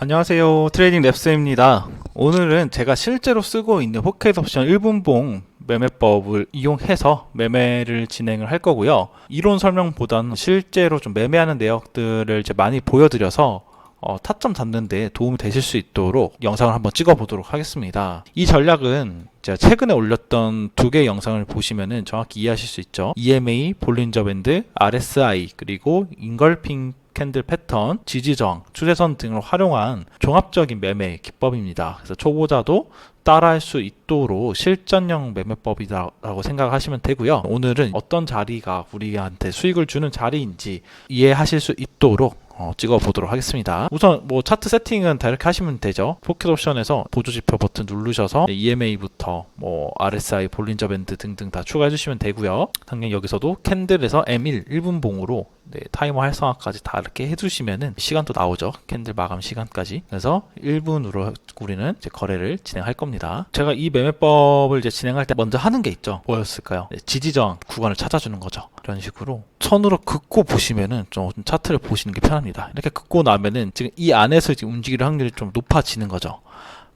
안녕하세요. 트레이딩 랩스입니다. 오늘은 제가 실제로 쓰고 있는 포켓 옵션 1분봉 매매법을 이용해서 매매를 진행을 할 거고요. 이론 설명보다는 실제로 좀 매매하는 내역들을 이제 많이 보여드려서 타점 잡는 데 도움이 되실 수 있도록 영상을 한번 찍어 보도록 하겠습니다. 이 전략은 제가 최근에 올렸던 두 개의 영상을 보시면은 정확히 이해하실 수 있죠. EMA, 볼린저 밴드, RSI, 그리고 인걸핑 캔들 패턴, 지지저항, 추세선 등을 활용한 종합적인 매매 기법입니다. 그래서 초보자도 따라할 수 있도록 실전형 매매법이라고 생각하시면 되고요. 오늘은 어떤 자리가 우리한테 수익을 주는 자리인지 이해하실 수 있도록 찍어 보도록 하겠습니다. 우선 차트 세팅은 다 이렇게 하시면 되죠. 포켓 옵션에서 보조지표 버튼 누르셔서 EMA부터 RSI, 볼린저 밴드 등등 다 추가해 주시면 되고요. 당연히 여기서도 캔들에서 M1 1분봉으로 타이머 활성화까지 다 이렇게 해주시면은 시간도 나오죠. 캔들 마감 시간까지. 그래서 1분으로 우리는 이제 거래를 진행할 겁니다. 제가 이 매매법을 이제 진행할 때 먼저 하는 게 있죠. 뭐였을까요? 지지저항 구간을 찾아주는 거죠. 이런 식으로 선으로 긋고 보시면은 좀 차트를 보시는 게 편합니다. 이렇게 긋고 나면은 지금 이 안에서 지금 움직일 확률이 좀 높아지는 거죠.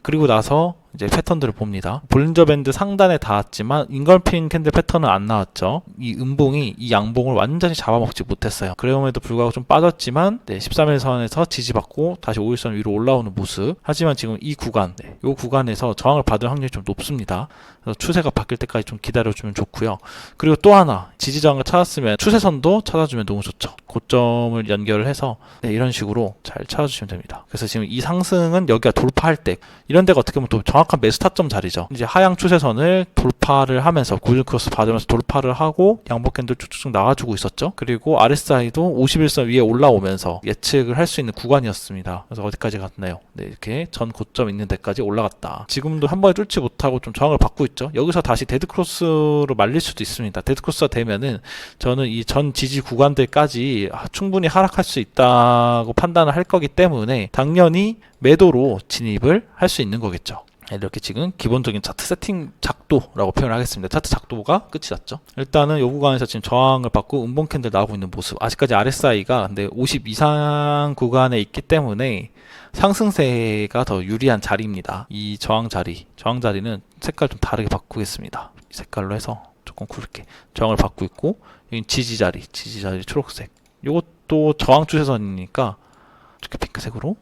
그리고 나서 이제 패턴들을 봅니다. 볼린저 밴드 상단에 닿았지만 인걸핑 캔들 패턴은 안 나왔죠. 이 음봉이 이 양봉을 완전히 잡아먹지 못했어요. 그럼에도 불구하고 좀 빠졌지만 13일선에서 지지받고 다시 5일선 위로 올라오는 모습. 하지만 지금 이 구간, 이 구간에서 저항을 받을 확률이 좀 높습니다. 그래서 추세가 바뀔 때까지 좀 기다려주면 좋고요. 그리고 또 하나 지지저항을 찾았으면 추세선도 찾아주면 너무 좋죠. 고점을 연결을 해서 이런 식으로 잘 찾아주시면 됩니다. 그래서 지금 이 상승은 여기가 돌파할 때 이런 데가 어떻게 보면 또 정확한 매수 타점 자리죠. 이제 하향 추세선을 돌파를 하면서 골든 크로스 받으면서 돌파를 하고 양복 캔들 쭉쭉 나와주고 있었죠. 그리고 RSI도 51선 위에 올라오면서 예측을 할 수 있는 구간이었습니다. 그래서 어디까지 갔나요? 이렇게 전 고점 있는 데까지 올라갔다. 지금도 한 번에 뚫지 못하고 좀 저항을 받고 있죠. 여기서 다시 데드 크로스로 말릴 수도 있습니다. 데드 크로스가 되면은 저는 이 전 지지 구간들까지 충분히 하락할 수 있다고 판단을 할 거기 때문에 당연히 매도로 진입을 할 수 있는 거겠죠. 이렇게 지금 기본적인 차트 세팅 작도라고 표현을 하겠습니다. 차트 작도가 끝이 났죠. 일단은 이 구간에서 지금 저항을 받고 음봉 캔들 나오고 있는 모습. 아직까지 RSI가 근데 50 이상 구간에 있기 때문에 상승세가 더 유리한 자리입니다. 이 저항 자리는 색깔 좀 다르게 바꾸겠습니다. 이 색깔로 해서 조금 굵게 저항을 받고 있고, 여기 지지 자리 초록색. 이것도 저항 추세선이니까 이렇게 핑크색으로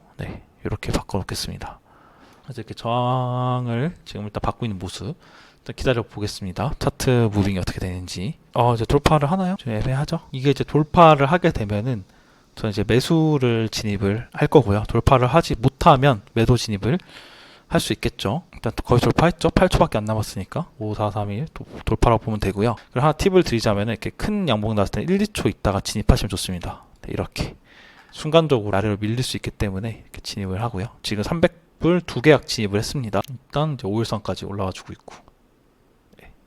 이렇게 바꿔 놓겠습니다. 그래서 이렇게 저항을 지금 일단 받고 있는 모습 일단 기다려 보겠습니다. 차트 무빙이 어떻게 되는지. 이제 돌파를 하나요? 좀 애매하죠? 이게 이제 돌파를 하게 되면은 저는 이제 매수를 진입을 할 거고요. 돌파를 하지 못하면 매도 진입을 할 수 있겠죠. 일단 거의 돌파했죠. 8초밖에 안 남았으니까 5, 4, 3, 1 돌파라고 보면 되고요. 그리고 하나 팁을 드리자면 이렇게 큰 양봉 나왔을 때 1, 2초 있다가 진입하시면 좋습니다. 이렇게 순간적으로 아래로 밀릴 수 있기 때문에 이렇게 진입을 하고요. 지금 300불 두 계약 진입을 했습니다. 일단 이제 5일선까지 올라와 주고 있고,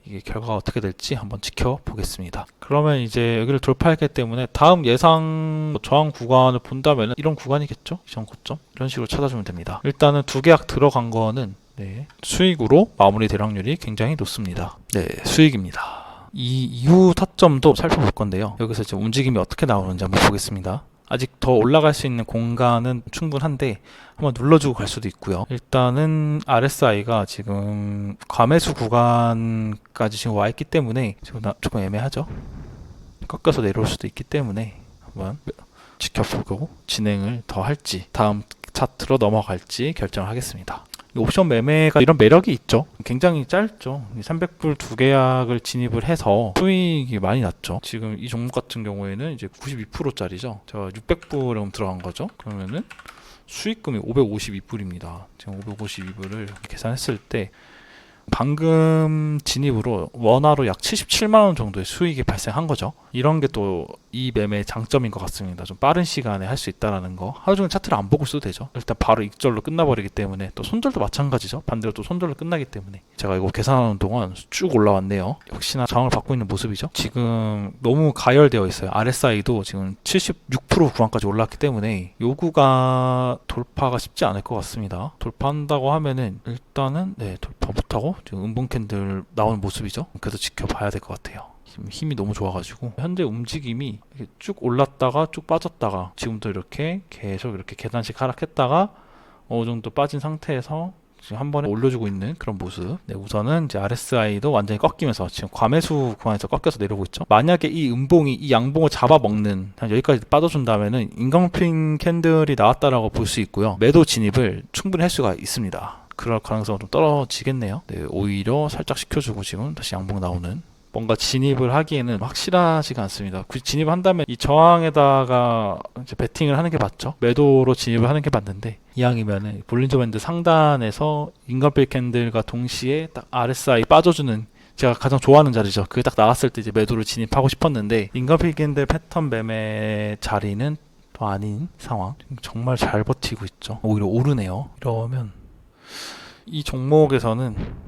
이게 결과가 어떻게 될지 한번 지켜보겠습니다. 그러면 이제 여기를 돌파했기 때문에 다음 예상 저항 구간을 본다면 이런 구간이겠죠? 이전 고점 이런 식으로 찾아주면 됩니다. 일단은 두 계약 들어간 거는 수익으로 마무리될 확률이 굉장히 높습니다. 수익입니다. 이 이후 타점도 살펴볼 건데요. 여기서 이제 움직임이 어떻게 나오는지 한번 보겠습니다. 아직 더 올라갈 수 있는 공간은 충분한데 한번 눌러주고 갈 수도 있고요. 일단은 RSI가 지금 과매수 구간까지 지금 와 있기 때문에 지금 조금 애매하죠. 꺾여서 내려올 수도 있기 때문에 한번 지켜보고 진행을 더 할지 다음 차트로 넘어갈지 결정을 하겠습니다. 옵션 매매가 이런 매력이 있죠. 굉장히 짧죠. 300불 두 계약을 진입을 해서 수익이 많이 났죠. 지금 이 종목 같은 경우에는 이제 92%짜리죠. 제가 600불에 들어간 거죠. 그러면은 수익금이 552불입니다. 지금 552불을 계산했을 때 방금 진입으로 원화로 약 77만원 정도의 수익이 발생한 거죠. 이런 게 또 이 매매의 장점인 것 같습니다. 좀 빠른 시간에 할 수 있다는 거. 하루 종일 차트를 안 보고 있어도 되죠. 일단 바로 익절로 끝나버리기 때문에, 또 손절도 마찬가지죠. 반대로 또 손절로 끝나기 때문에. 제가 이거 계산하는 동안 쭉 올라왔네요. 역시나 저항을 받고 있는 모습이죠. 지금 너무 가열되어 있어요. RSI도 지금 76% 구간까지 올랐기 때문에 요구가 돌파가 쉽지 않을 것 같습니다. 돌파한다고 하면은 일단은 돌파 못하고 지금 음봉 캔들 나오는 모습이죠. 그래서 지켜봐야 될 것 같아요. 힘이 너무 좋아가지고 현재 움직임이 쭉 올랐다가 쭉 빠졌다가 지금도 이렇게 계속 이렇게 계단식 하락했다가 어느 정도 빠진 상태에서 지금 한 번에 올려주고 있는 그런 모습. 네, 우선은 이제 RSI도 완전히 꺾이면서 지금 과매수 구간에서 꺾여서 내려오고 있죠. 만약에 이 음봉이 이 양봉을 잡아먹는, 한 여기까지 빠져준다면은 인강핑 캔들이 나왔다라고 볼 수 있고요. 매도 진입을 충분히 할 수가 있습니다. 그럴 가능성은 좀 떨어지겠네요. 네, 오히려 살짝 시켜주고 지금 다시 양봉 나오는, 뭔가 진입을 하기에는 확실하지가 않습니다. 굳이 진입한다면 이 저항에다가 이제 베팅을 하는 게 맞죠. 매도로 진입을 하는 게 맞는데, 이왕이면은 볼린저 밴드 상단에서 인간필 캔들과 동시에 딱 RSI 빠져주는, 제가 가장 좋아하는 자리죠. 그게 딱 나왔을 때 이제 매도를 진입하고 싶었는데, 인간필 캔들 패턴 매매 자리는 또 아닌 상황. 정말 잘 버티고 있죠. 오히려 오르네요. 이러면 이 종목에서는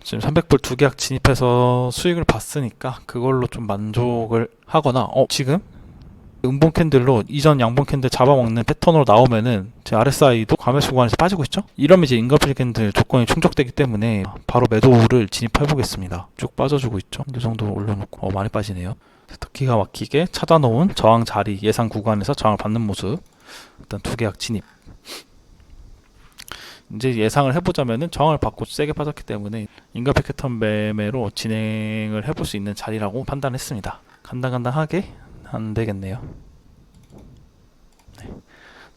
지금 300불 두 계약 진입해서 수익을 봤으니까 그걸로 좀 만족을 하거나, 지금 음봉 캔들로 이전 양봉 캔들 잡아먹는 패턴으로 나오면은 제 RSI도 과매수 구간에서 빠지고 있죠. 이러면 이제 인간필 캔들 조건이 충족되기 때문에 바로 매도를 진입해 보겠습니다. 쭉 빠져주고 있죠. 이 정도 올려놓고 많이 빠지네요. 기가 막히게 찾아놓은 저항 자리, 예상 구간에서 저항을 받는 모습. 일단 두 계약 진입. 이제 예상을 해보자면은 저항을 받고 세게 빠졌기 때문에 인간필 패턴 매매로 진행을 해볼 수 있는 자리라고 판단했습니다. 간당간당하게 안 되겠네요.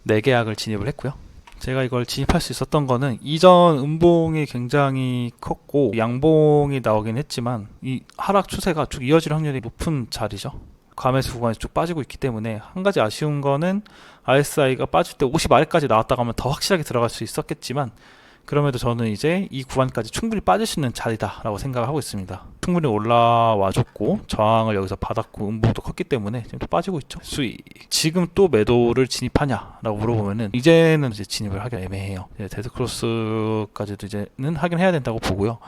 네 계약을 진입을 했고요. 제가 이걸 진입할 수 있었던 거는 이전 음봉이 굉장히 컸고 양봉이 나오긴 했지만 이 하락 추세가 쭉 이어질 확률이 높은 자리죠. 과매수 구간이 쭉 빠지고 있기 때문에, 한 가지 아쉬운 거는 RSI가 빠질 때 50 아래까지 나왔다가 하면 더 확실하게 들어갈 수 있었겠지만, 그럼에도 저는 이제 이 구간까지 충분히 빠질 수 있는 자리다라고 생각을 하고 있습니다. 충분히 올라와줬고 저항을 여기서 받았고 음봉도 컸기 때문에 지금 또 빠지고 있죠. 수익. 지금 또 매도를 진입하냐라고 물어보면은 이제는 이제 진입을 하기가 애매해요. 데드크로스까지도 이제는 하긴 해야 된다고 보고요.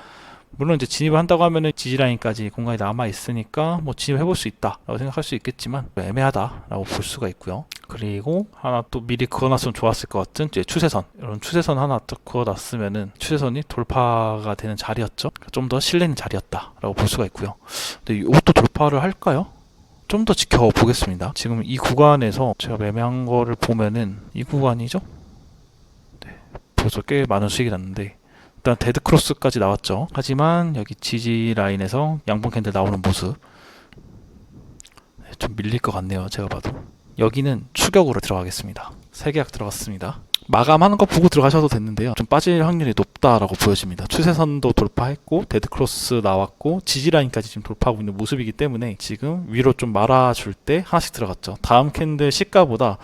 물론 이제 진입을 한다고 하면은 지지라인까지 공간이 남아 있으니까 뭐 진입해볼 수 있다라고 생각할 수 있겠지만 애매하다라고 볼 수가 있고요. 그리고 하나 또 미리 그어놨으면 좋았을 것 같은 이제 추세선, 이런 추세선 하나 딱 그어놨으면은 추세선이 돌파가 되는 자리였죠. 좀 더 실내 있는 자리였다라고 볼 수가 있고요. 근데 이것도 돌파를 할까요? 좀 더 지켜보겠습니다. 지금 이 구간에서 제가 매매한 거를 보면은 이 구간이죠. 네, 벌써 꽤 많은 수익이 났는데, 일단 데드크로스까지 나왔죠. 하지만 여기 지지 라인에서 양봉 캔들 나오는 모습, 좀 밀릴 것 같네요. 제가 봐도. 여기는 추격으로 들어가겠습니다. 3계약 들어갔습니다. 마감하는 거 보고 들어가셔도 됐는데요. 좀 빠질 확률이 높다라고 보여집니다. 추세선도 돌파했고 데드크로스 나왔고 지지라인까지 지금 돌파하고 있는 모습이기 때문에 지금 위로 좀 말아줄 때 하나씩 들어갔죠. 다음 캔들 시가보다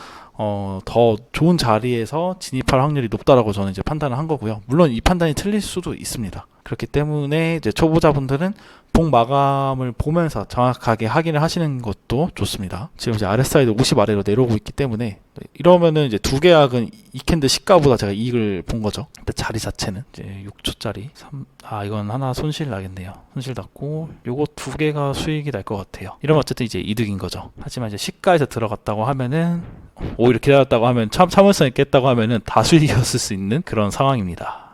더 좋은 자리에서 진입할 확률이 높다라고 저는 이제 판단을 한 거고요. 물론 이 판단이 틀릴 수도 있습니다. 그렇기 때문에 이제 초보자분들은 봉 마감을 보면서 정확하게 확인을 하시는 것도 좋습니다. 지금 이제 RSI도 50 아래로 내려오고 있기 때문에 이러면은 이제 두 계약은 이 캔들 시가보다 제가 이익을 본 거죠. 근데 자리 자체는 이제 6초짜리 이건 하나 손실 나겠네요. 손실 났고 요거 두 개가 수익이 날 것 같아요. 이러면 어쨌든 이제 이득인 거죠. 하지만 이제 시가에서 들어갔다고 하면은, 오히려 기다렸다고 하면, 참을성 있게 했다고 하면은 다 수익이었을 수 있는 그런 상황입니다.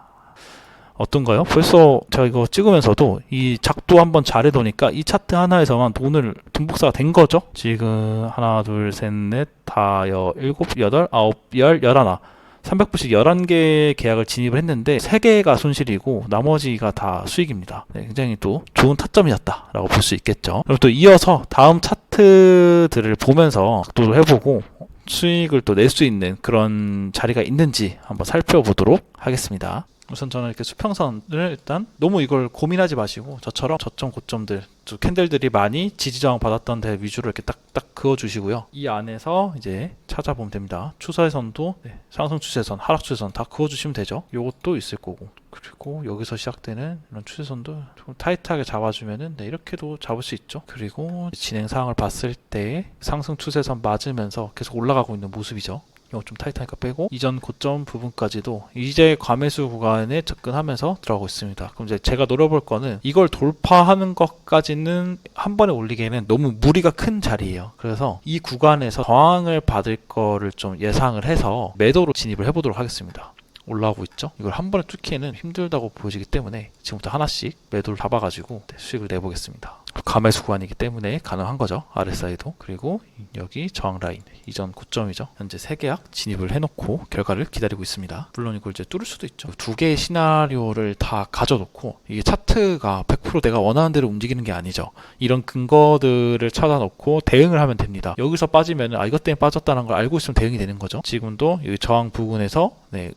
어떤가요? 벌써 제가 이거 찍으면서도 이 작도 한번 잘해놓으니까 이 차트 하나에서만 오늘 둔복사가 된 거죠. 지금 하나, 둘, 셋, 넷, 다, 일곱, 여덟, 아홉, 열, 열하나, 300불씩 11개 계약을 진입을 했는데 3개가 손실이고 나머지가 다 수익입니다. 네, 굉장히 또 좋은 타점이었다라고 볼 수 있겠죠. 그럼 또 이어서 다음 차트들을 보면서 각도를 해보고 수익을 또 낼 수 있는 그런 자리가 있는지 한번 살펴보도록 하겠습니다. 우선 저는 이렇게 수평선을 일단 너무 이걸 고민하지 마시고 저처럼 저점 고점들, 캔들들이 많이 지지저항 받았던 데 위주로 이렇게 딱딱 그어주시고요. 이 안에서 이제 찾아보면 됩니다. 추세선도 상승 추세선, 하락 추세선 다 그어주시면 되죠. 요것도 있을 거고, 그리고 여기서 시작되는 이런 추세선도 좀 타이트하게 잡아주면은 이렇게도 잡을 수 있죠. 그리고 진행 사항을 봤을 때 상승 추세선 맞으면서 계속 올라가고 있는 모습이죠. 이거 좀 타이트하니까 빼고, 이전 고점 부분까지도 이제 과매수 구간에 접근하면서 들어가고 있습니다. 그럼 이제 제가 노려볼 거는 이걸 돌파하는 것까지는 한 번에 올리기에는 너무 무리가 큰 자리예요. 그래서 이 구간에서 저항을 받을 거를 좀 예상을 해서 매도로 진입을 해보도록 하겠습니다. 올라오고 있죠? 이걸 한 번에 뚫기에는 힘들다고 보여지기 때문에 지금부터 하나씩 매도를 잡아가지고 수익을 내보겠습니다. 감매수 구간이기 때문에 가능한 거죠. RSI도. 그리고 여기 저항 라인 이전 고점이죠. 현재 3계약 진입을 해놓고 결과를 기다리고 있습니다. 물론 이걸 이제 뚫을 수도 있죠. 두 개의 시나리오를 다 가져놓고 이게 차트가 100% 내가 원하는 대로 움직이는 게 아니죠. 이런 근거들을 찾아놓고 대응을 하면 됩니다. 여기서 빠지면 이것 때문에 빠졌다는 걸 알고 있으면 대응이 되는 거죠. 지금도 여기 저항 부근에서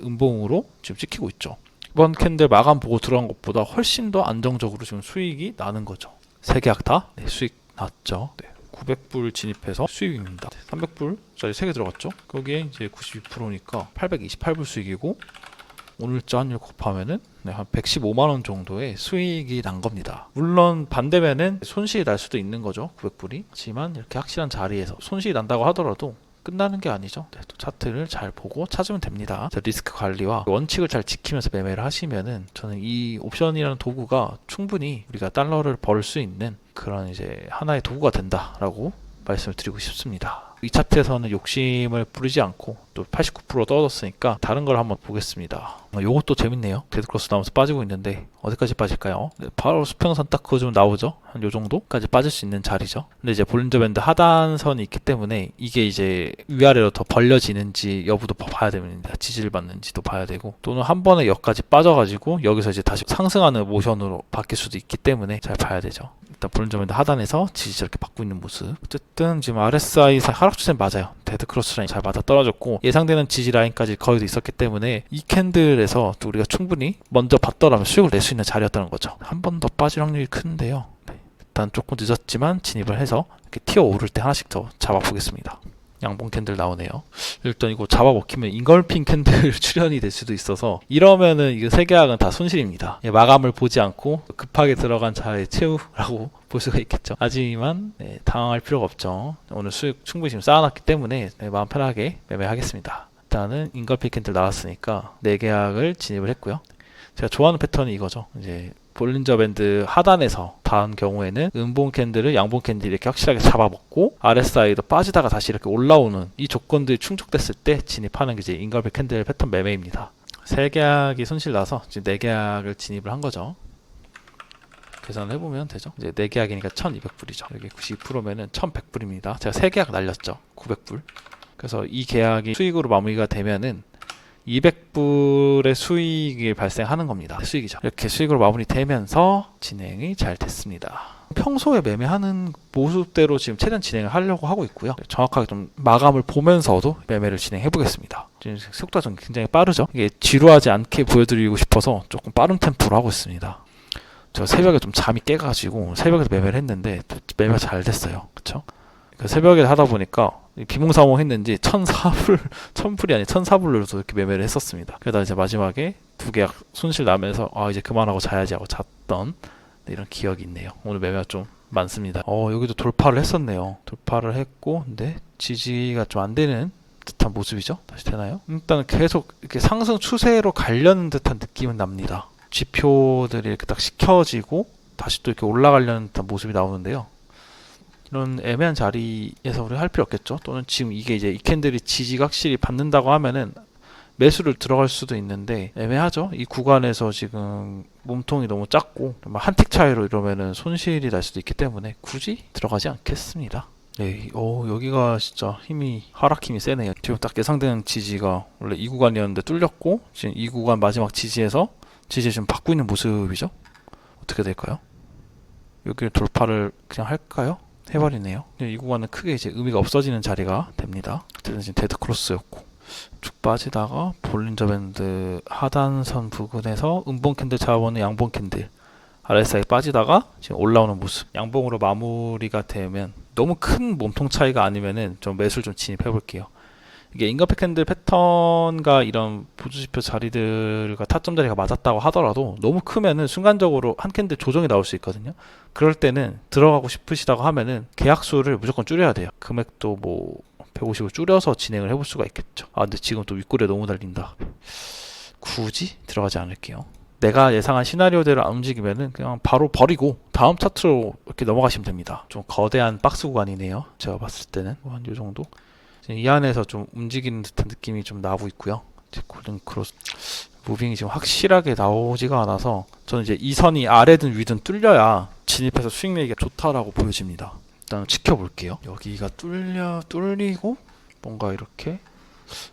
음봉으로 지금 찍히고 있죠. 이번 캔들 마감 보고 들어간 것보다 훨씬 더 안정적으로 지금 수익이 나는 거죠. 3계약 다 수익 났죠. 900불 진입해서 수익입니다. 300불짜리 3개 들어갔죠. 거기에 이제 92%니까 828불 수익이고 오늘자 환율 곱하면은 한 115만원 정도의 수익이 난 겁니다. 물론 반대면은 손실이 날 수도 있는 거죠. 900불이. 하지만 이렇게 확실한 자리에서 손실이 난다고 하더라도 끝나는 게 아니죠. 또 차트를 잘 보고 찾으면 됩니다. 리스크 관리와 원칙을 잘 지키면서 매매를 하시면은 저는 이 옵션이라는 도구가 충분히 우리가 달러를 벌 수 있는 그런 이제 하나의 도구가 된다라고 말씀을 드리고 싶습니다. 이 차트에서는 욕심을 부리지 않고 또 89% 떨어졌으니까 다른 걸 한번 보겠습니다. 요것도 재밌네요. 데드크로스 나오면서 빠지고 있는데 어디까지 빠질까요? 바로 수평선 딱 그거 좀 나오죠. 한 요 정도까지 빠질 수 있는 자리죠. 근데 이제 볼린저 밴드 하단선이 있기 때문에 이게 이제 위아래로 더 벌려지는지 여부도 봐야 됩니다. 지지를 받는지도 봐야 되고 또는 한 번에 여기까지 빠져가지고 여기서 이제 다시 상승하는 모션으로 바뀔 수도 있기 때문에 잘 봐야 되죠. 일단 볼린저 밴드 하단에서 지지 이렇게 받고 있는 모습. 어쨌든 지금 RSI 하락 추세 맞아요. 데드크로스 라인 잘 맞아 떨어졌고 예상되는 지지 라인까지 거의 있었기 때문에 이 캔들에서 또 우리가 충분히 먼저 봤더라면 수익을 낼 수 있는 자리였다는 거죠. 한 번 더 빠질 확률이 큰데요. 일단 조금 늦었지만 진입을 해서 이렇게 튀어 오를 때 하나씩 더 잡아보겠습니다. 양봉 캔들 나오네요. 일단 이거 잡아먹히면 인걸핑 캔들 출현이 될 수도 있어서 이러면은 이거 3계약은 다 손실입니다. 마감을 보지 않고 급하게 들어간 자의 최후라고 볼 수가 있겠죠. 하지만 당황할 필요가 없죠. 오늘 수익 충분히 지금 쌓아놨기 때문에 마음 편하게 매매하겠습니다. 일단은 인걸핑 캔들 나왔으니까 4계약을 진입을 했고요. 제가 좋아하는 패턴이 이거죠. 이제 볼린저 밴드 하단에서 다음 경우에는 음봉 캔들을 양봉 캔들 이렇게 확실하게 잡아먹고 RSI도 빠지다가 다시 이렇게 올라오는 이 조건들이 충족됐을 때 진입하는 게 이제 인걸백 캔들 패턴 매매입니다. 3계약이 손실 나서 지금 4계약을 진입을 한 거죠. 계산을 해보면 되죠. 이제 4계약이니까 1200불이죠. 여기 92%면은 1100불입니다. 제가 3계약 날렸죠. 900불. 그래서 이 계약이 수익으로 마무리가 되면은 200불의 수익이 발생하는 겁니다. 수익이죠. 이렇게 수익으로 마무리되면서 진행이 잘 됐습니다. 평소에 매매하는 모습대로 지금 최대한 진행을 하려고 하고 있고요. 정확하게 좀 마감을 보면서도 매매를 진행해 보겠습니다. 지금 속도가 좀 굉장히 빠르죠. 이게 지루하지 않게 보여드리고 싶어서 조금 빠른 템포로 하고 있습니다. 저 새벽에 좀 잠이 깨가지고 새벽에도 매매를 했는데 매매가 잘 됐어요. 그쵸? 새벽에 하다 보니까 비몽사몽 했는지 1004불이 아니 1004불로도 이렇게 매매를 했었습니다. 그러다 이제 마지막에 2계약 손실 나면서 이제 그만하고 자야지 하고 잤던 이런 기억이 있네요. 오늘 매매가 좀 많습니다. 여기도 돌파를 했었네요. 돌파를 했고 근데 지지가 좀 안 되는 듯한 모습이죠. 다시 되나요? 일단 계속 이렇게 상승 추세로 가려는 듯한 느낌은 납니다. 지표들이 이렇게 딱 식혀지고 다시 또 이렇게 올라가려는 듯한 모습이 나오는데요. 이런 애매한 자리에서 우리가 할 필요 없겠죠. 또는 지금 이게 이제 이 캔들이 지지가 확실히 받는다고 하면은 매수를 들어갈 수도 있는데 애매하죠. 이 구간에서 지금 몸통이 너무 작고 한 틱 차이로 이러면은 손실이 날 수도 있기 때문에 굳이 들어가지 않겠습니다. 네, 여기가 진짜 하락 힘이 세네요. 지금 딱 예상되는 지지가 원래 이 구간이었는데 뚫렸고 지금 이 구간 마지막 지지에서 지지 좀 받고 있는 모습이죠. 어떻게 될까요? 여기를 돌파를 그냥 할까요? 해버리네요. 이 구간은 크게 이제 의미가 없어지는 자리가 됩니다. 그때는 지금 데드 크로스였고 쭉 빠지다가 볼린저 밴드 하단선 부근에서 음봉 캔들 잡아보는 양봉 캔들 RSI 빠지다가 지금 올라오는 모습. 양봉으로 마무리가 되면 너무 큰 몸통 차이가 아니면은 좀 매수를 좀 진입해 볼게요. 이게 인걸백 캔들 패턴과 이런 보조지표 자리들과 타점 자리가 맞았다고 하더라도 너무 크면은 순간적으로 한 캔들 조정이 나올 수 있거든요. 그럴 때는 들어가고 싶으시다고 하면은 계약수를 무조건 줄여야 돼요. 금액도 뭐 150을 줄여서 진행을 해볼 수가 있겠죠. 근데 지금 또 윗골에 너무 달린다. 굳이 들어가지 않을게요. 내가 예상한 시나리오대로 안 움직이면은 그냥 바로 버리고 다음 차트로 이렇게 넘어가시면 됩니다. 좀 거대한 박스 구간이네요. 제가 봤을 때는 한 요 정도. 이 안에서 좀 움직이는 듯한 느낌이 좀 나고 있고요. 골든 크로스 무빙이 지금 확실하게 나오지가 않아서 저는 이제 이 선이 아래든 위든 뚫려야 진입해서 수익 내기가 좋다라고 보여집니다. 일단 지켜볼게요. 여기가 뚫리고 뭔가 이렇게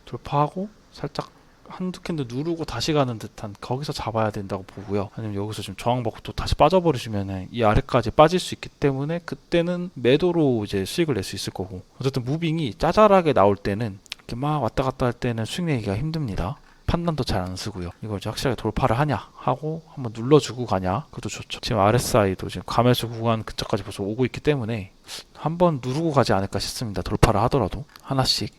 돌파하고 살짝 한두 캔들 누르고 다시 가는 듯한, 거기서 잡아야 된다고 보고요. 아니면 여기서 지금 저항 받고 또 다시 빠져버리시면 이 아래까지 빠질 수 있기 때문에 그때는 매도로 이제 수익을 낼 수 있을 거고, 어쨌든 무빙이 짜잘하게 나올 때는 이렇게 막 왔다 갔다 할 때는 수익 내기가 힘듭니다. 판단도 잘 안 쓰고요. 이걸 이제 확실하게 돌파를 하냐 하고 한번 눌러주고 가냐, 그것도 좋죠. 지금 RSI도 지금 가매수 구간 근처까지 벌써 오고 있기 때문에 한번 누르고 가지 않을까 싶습니다. 돌파를 하더라도 하나씩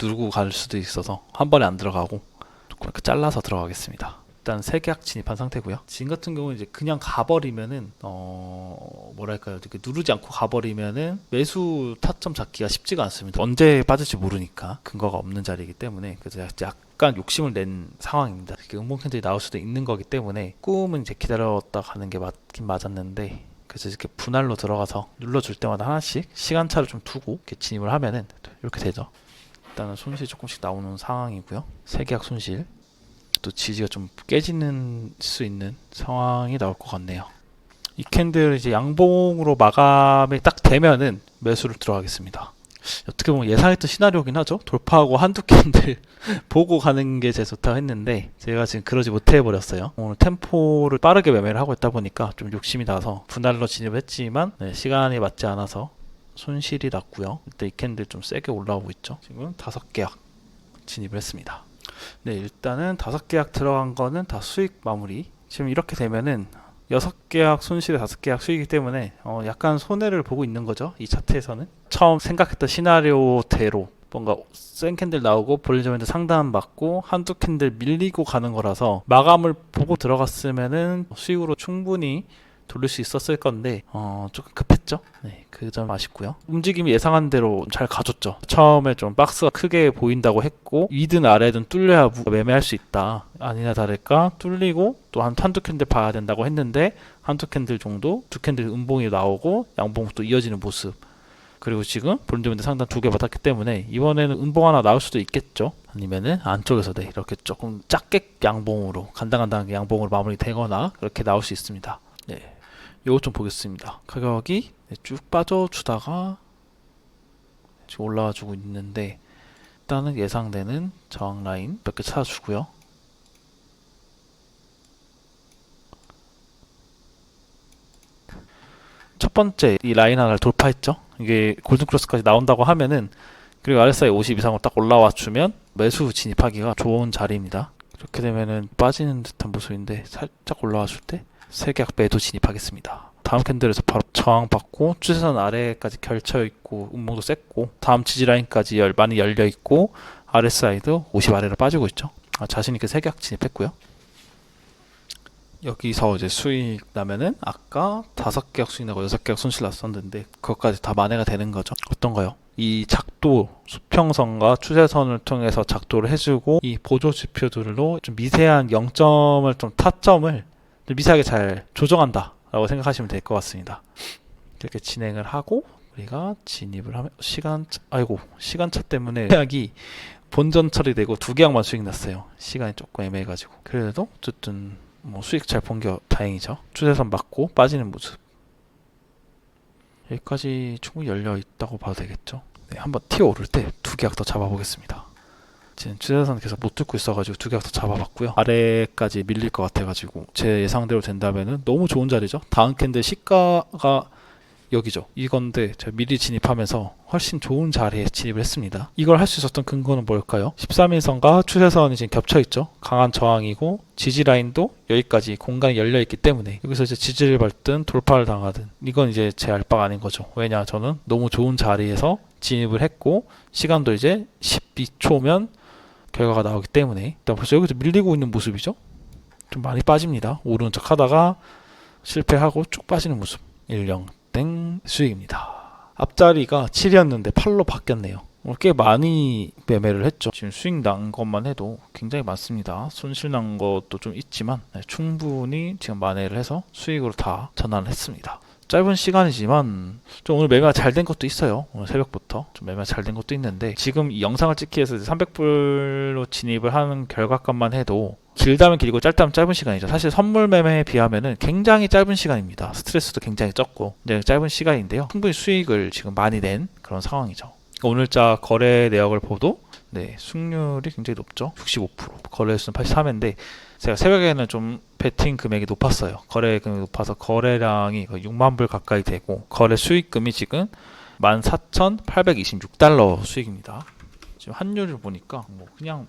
누르고 갈 수도 있어서 한 번에 안 들어가고 조금 이렇게 잘라서 들어가겠습니다. 일단 세 계약 진입한 상태고요. 지금 같은 경우는 이제 그냥 가버리면은 뭐랄까요, 이렇게 누르지 않고 가버리면은 매수 타점 잡기가 쉽지가 않습니다. 언제 빠질지 모르니까, 근거가 없는 자리이기 때문에. 그래서 약간 욕심을 낸 상황입니다. 이렇게 음봉 캔들이 나올 수도 있는 거기 때문에 꿈은 이제 기다렸다 가는 게 맞긴 맞았는데, 그래서 이렇게 분할로 들어가서 눌러줄 때마다 하나씩 시간차를 좀 두고 이렇게 진입을 하면은 이렇게 되죠. 일단은 손실이 조금씩 나오는 상황이고요. 세 계약 손실, 또 지지가 좀 깨지는 수 있는 상황이 나올 것 같네요. 이 캔들 이제 양봉으로 마감이 딱 되면은 매수를 들어가겠습니다. 어떻게 보면 예상했던 시나리오긴 하죠. 돌파하고 한두 캔들 보고 가는 게 제일 좋다고 했는데 제가 지금 그러지 못해 버렸어요. 오늘 템포를 빠르게 매매를 하고 있다 보니까 좀 욕심이 나서 분할로 진입을 했지만 시간이 맞지 않아서 손실이 났고요. 일단 이 캔들 좀 세게 올라오고 있죠. 지금 5계약 진입을 했습니다. 네, 일단은 5계약 들어간 거는 다 수익 마무리. 지금 이렇게 되면은 6계약 손실에 5계약 수익이기 때문에 약간 손해를 보고 있는 거죠. 이 차트에서는 처음 생각했던 시나리오대로 뭔가 센 캔들 나오고 볼리저밴드 상단 맞고 한두 캔들 밀리고 가는 거라서 마감을 보고 들어갔으면은 수익으로 충분히 돌릴 수 있었을 건데 조금 급했죠. 네, 그 점 아쉽고요. 움직임이 예상한 대로 잘 가줬죠. 처음에 좀 박스가 크게 보인다고 했고 위든 아래든 뚫려야 매매할 수 있다, 아니나 다를까 뚫리고 또 한두 캔들 봐야 된다고 했는데 한두 캔들 정도, 두 캔들 음봉이 나오고 양봉 또 이어지는 모습. 그리고 지금 볼리저밴드 상단 2개 받았기 때문에 이번에는 음봉 하나 나올 수도 있겠죠. 아니면은 안쪽에서 이렇게 조금 작게 양봉으로 간당간당하게 양봉으로 마무리되거나 그렇게 나올 수 있습니다. 네, 요거 좀 보겠습니다. 가격이 쭉 빠져주다가 지금 올라와주고 있는데 일단은 예상되는 저항 라인 몇 개 찾아주고요. 첫 번째 이 라인 하나를 돌파했죠. 이게 골든크로스까지 나온다고 하면은, 그리고 RSI 50 이상으로 딱 올라와 주면 매수 진입하기가 좋은 자리입니다. 이렇게 되면은 빠지는 듯한 모습인데 살짝 올라와 줄 때 세 계약 매도 진입하겠습니다. 다음 캔들에서 바로 저항받고 추세선 아래까지 겹쳐있고 음봉도 셌고 다음 지지라인까지 많이 열려있고 RSI도 50 아래로 빠지고 있죠. 자신있게 세 계약 진입했고요. 여기서 이제 수익 나면은 아까 5계약 수익 나고 6계약 손실 났었는데 그것까지 다 만회가 되는 거죠. 어떤가요? 이 작도 수평선과 추세선을 통해서 작도를 해주고 이 보조 지표들로 좀 미세한 0점을 좀 타점을 좀 미세하게 잘 조정한다 라고 생각하시면 될 것 같습니다. 이렇게 진행을 하고 우리가 진입을 하면 시간차 때문에 계약이 본전 처리되고 2계약만 수익 났어요. 시간이 조금 애매해가지고. 그래도 어쨌든 수익 잘 본 게 다행이죠. 추세선 맞고 빠지는 모습. 여기까지 충분히 열려 있다고 봐도 되겠죠. 네, 한번 튀어 오를 때 2계약 더 잡아보겠습니다. 지금 추세선 계속 못 뚫고 있어가지고 2계약 더 잡아봤고요. 아래까지 밀릴 것 같아가지고 제 예상대로 된다면은 너무 좋은 자리죠. 다음 캔들 시가가 여기죠. 이건데 제가 미리 진입하면서 훨씬 좋은 자리에 진입을 했습니다. 이걸 할 수 있었던 근거는 뭘까요? 13일선과 추세선이 지금 겹쳐있죠. 강한 저항이고 지지라인도 여기까지 공간이 열려있기 때문에 여기서 이제 지지를 밟든 돌파를 당하든 이건 이제 제 알 바가 아닌 거죠. 왜냐, 저는 너무 좋은 자리에서 진입을 했고 시간도 이제 12초면 결과가 나오기 때문에. 일단 벌써 여기서 밀리고 있는 모습이죠. 좀 많이 빠집니다. 오르는 척 하다가 실패하고 쭉 빠지는 모습. 10땡 수익입니다. 앞자리가 7이었는데 8로 바뀌었네요. 꽤 많이 매매를 했죠. 지금 수익 난 것만 해도 굉장히 많습니다. 손실 난 것도 좀 있지만 충분히 지금 만회를 해서 수익으로 다 전환을 했습니다. 짧은 시간이지만 좀 오늘 매매가 잘 된 것도 있어요. 오늘 새벽부터 좀 매매가 잘 된 것도 있는데 지금 이 영상을 찍기 위해서 300불로 진입을 하는 결과값만 해도 길다면 길고 짧다면 짧은 시간이죠. 사실 선물 매매에 비하면은 굉장히 짧은 시간입니다. 스트레스도 굉장히 적고 굉장히 짧은 시간인데요. 충분히 수익을 지금 많이 낸 그런 상황이죠. 오늘자 거래 내역을 보도 승률이 굉장히 높죠. 65%. 거래 수는 83인데 제가 새벽에는 좀 베팅 금액이 높았어요. 거래 금액이 높아서 거래량이 거의 6만 불 가까이 되고 거래 수익금이 지금 14,826달러 수익입니다. 지금 환율을 보니까 뭐 그냥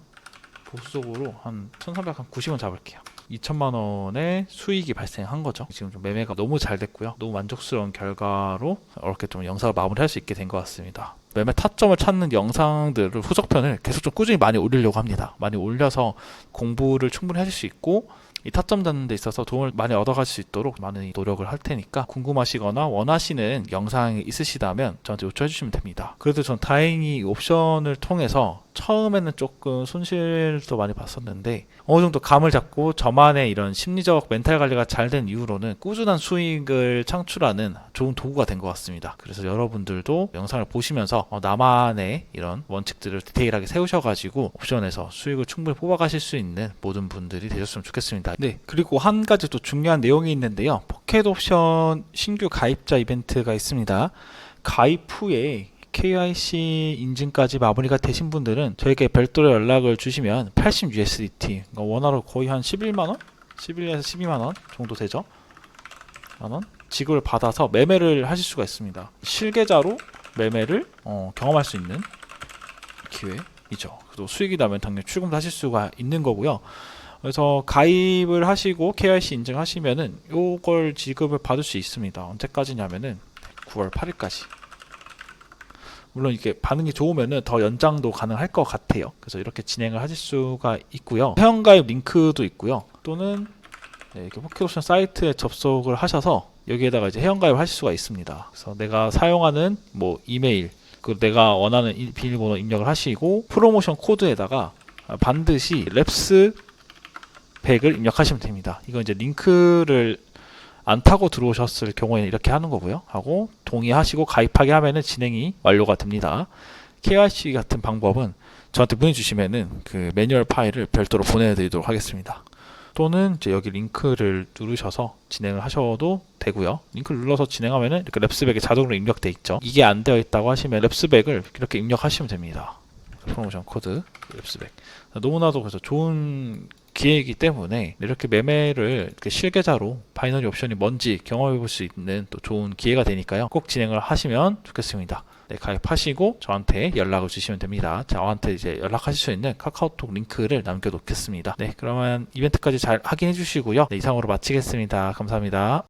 보수적으로 한 1,390원 잡을게요. 2천만 원의 수익이 발생한 거죠. 지금 좀 매매가 너무 잘 됐고요. 너무 만족스러운 결과로 이렇게 좀 영상을 마무리할 수 있게 된 것 같습니다. 매매 타점을 찾는 영상들을 후속편을 계속 좀 꾸준히 많이 올리려고 합니다. 많이 올려서 공부를 충분히 하실 수 있고 이 타점 잡는 데 있어서 도움을 많이 얻어가실 수 있도록 많은 노력을 할 테니까 궁금하시거나 원하시는 영상이 있으시다면 저한테 요청해 주시면 됩니다. 그래도 전 다행히 옵션을 통해서 처음에는 조금 손실도 많이 봤었는데 어느 정도 감을 잡고 저만의 이런 심리적 멘탈 관리가 잘 된 이후로는 꾸준한 수익을 창출하는 좋은 도구가 된 것 같습니다. 그래서 여러분들도 영상을 보시면서 나만의 이런 원칙들을 디테일하게 세우셔가지고 옵션에서 수익을 충분히 뽑아가실 수 있는 모든 분들이 되셨으면 좋겠습니다. 네, 그리고 한 가지 또 중요한 내용이 있는데요. 포켓 옵션 신규 가입자 이벤트가 있습니다. 가입 후에 KYC 인증까지 마무리가 되신 분들은 저에게 별도로 연락을 주시면 80 USDT, 그러니까 원화로 거의 한 11만원? 11에서 12만원 정도 되죠? 만원? 지급을 받아서 매매를 하실 수가 있습니다. 실계좌로 매매를 경험할 수 있는 기회이죠. 그리고 수익이 나면 당연히 출금도 하실 수가 있는 거고요. 그래서 가입을 하시고 KYC 인증하시면은 요걸 지급을 받을 수 있습니다. 언제까지냐면은 9월 8일까지. 물론 이게 반응이 좋으면은 더 연장도 가능할 것 같아요. 그래서 이렇게 진행을 하실 수가 있고요. 회원가입 링크도 있고요. 또는 이렇게 포켓옵션 사이트에 접속을 하셔서 여기에다가 이제 회원가입을 하실 수가 있습니다. 그래서 내가 사용하는 뭐 이메일, 그 내가 원하는 비밀번호 입력을 하시고 프로모션 코드에다가 반드시 랩스 100을 입력하시면 됩니다. 이건 이제 링크를 안 타고 들어오셨을 경우에는 이렇게 하는 거고요. 하고 동의하시고 가입하게 하면은 진행이 완료가 됩니다. KYC 같은 방법은 저한테 문의 주시면은 그 매뉴얼 파일을 별도로 보내드리도록 하겠습니다. 또는 이제 여기 링크를 누르셔서 진행을 하셔도 되고요. 링크를 눌러서 진행하면은 이렇게 랩스백이 자동으로 입력돼 있죠. 이게 안 되어 있다고 하시면 랩스백을 이렇게 입력하시면 됩니다. 프로모션 코드 랩스백. 너무나도 그래서 좋은 기회이기 때문에 이렇게 매매를 이렇게 실계좌로 바이너리 옵션이 뭔지 경험해 볼 수 있는 또 좋은 기회가 되니까요. 꼭 진행을 하시면 좋겠습니다. 네, 가입하시고 저한테 연락을 주시면 됩니다. 저한테 이제 연락하실 수 있는 카카오톡 링크를 남겨 놓겠습니다. 네, 그러면 이벤트까지 잘 확인해 주시고요. 네, 이상으로 마치겠습니다. 감사합니다.